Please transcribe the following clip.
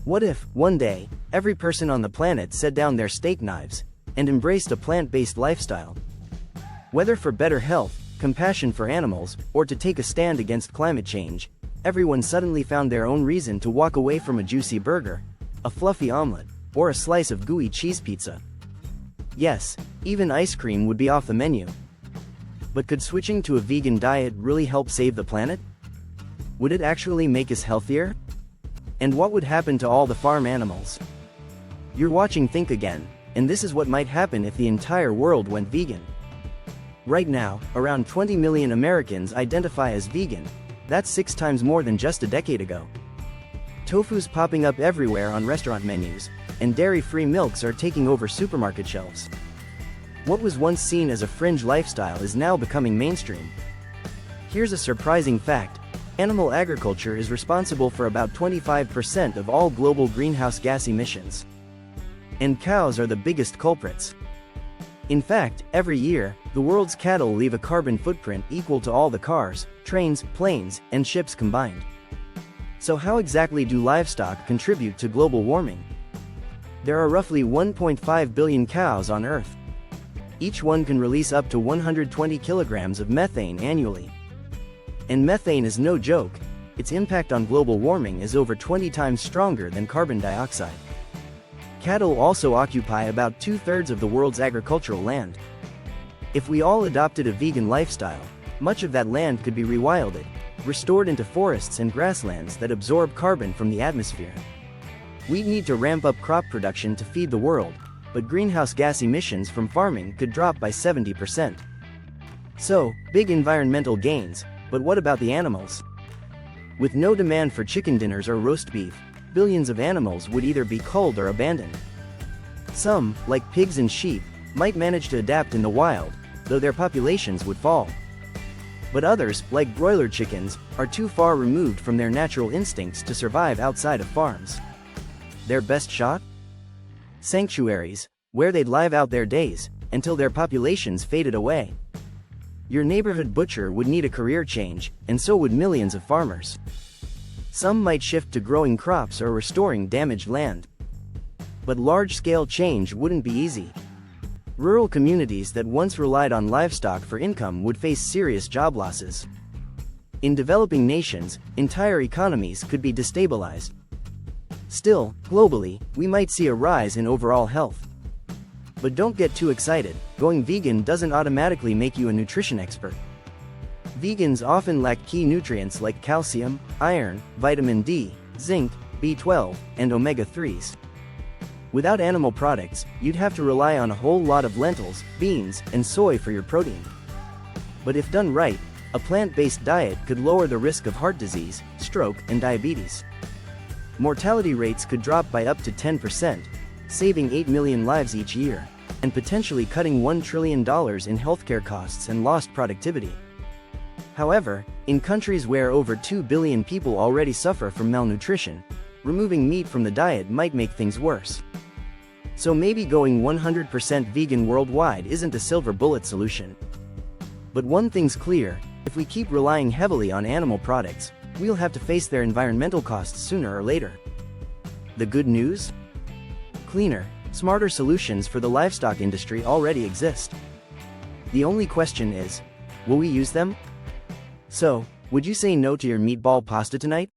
What if, one day, every person on the planet set down their steak knives and embraced a plant-based lifestyle? Whether for better health, compassion for animals, or to take a stand against climate change, everyone suddenly found their own reason to walk away from a juicy burger, a fluffy omelet, or a slice of gooey cheese pizza. Yes, even ice cream would be off the menu. But could switching to a vegan diet really help save the planet? Would it actually make us healthier? And what would happen to all the farm animals? You're watching Think Again, and this is what might happen if the entire world went vegan. Right now, around 20 million Americans identify as vegan. That's 6 times more than just a decade ago. Tofu's popping up everywhere on restaurant menus, and dairy-free milks are taking over supermarket shelves. What was once seen as a fringe lifestyle is now becoming mainstream. Here's a surprising fact: animal agriculture is responsible for about 25% of all global greenhouse gas emissions. And cows are the biggest culprits. In fact, every year, the world's cattle leave a carbon footprint equal to all the cars, trains, planes, and ships combined. So how exactly do livestock contribute to global warming? There are roughly 1.5 billion cows on Earth. Each one can release up to 120 kilograms of methane annually. And methane is no joke. Its impact on global warming is over 20 times stronger than carbon dioxide. Cattle also occupy about 2/3 of the world's agricultural land. If we all adopted a vegan lifestyle, much of that land could be rewilded, restored into forests and grasslands that absorb carbon from the atmosphere. We'd need to ramp up crop production to feed the world, but greenhouse gas emissions from farming could drop by 70%. So, big environmental gains, but what about the animals? With no demand for chicken dinners or roast beef, billions of animals would either be culled or abandoned. Some, like pigs and sheep, might manage to adapt in the wild, though their populations would fall. But others, like broiler chickens, are too far removed from their natural instincts to survive outside of farms. Their best shot? Sanctuaries, where they'd live out their days, until their populations faded away. Your neighborhood butcher would need a career change, and so would millions of farmers. Some might shift to growing crops or restoring damaged land. But large-scale change wouldn't be easy. Rural communities that once relied on livestock for income would face serious job losses. In developing nations, entire economies could be destabilized. Still, globally, we might see a rise in overall health. But don't get too excited. Going vegan doesn't automatically make you a nutrition expert. Vegans often lack key nutrients like calcium, iron, vitamin D, zinc, B12, and omega-3s. Without animal products, you'd have to rely on a whole lot of lentils, beans, and soy for your protein. But if done right, a plant-based diet could lower the risk of heart disease, stroke, and diabetes. Mortality rates could drop by up to 10%, saving 8 million lives each year, and potentially cutting $1 trillion in healthcare costs and lost productivity. However, in countries where over 2 billion people already suffer from malnutrition, removing meat from the diet might make things worse. So maybe going 100% vegan worldwide isn't a silver bullet solution. But one thing's clear: if we keep relying heavily on animal products, we'll have to face their environmental costs sooner or later. The good news? Cleaner, smarter solutions for the livestock industry already exist. The only question is, will we use them? So, would you say no to your meatball pasta tonight?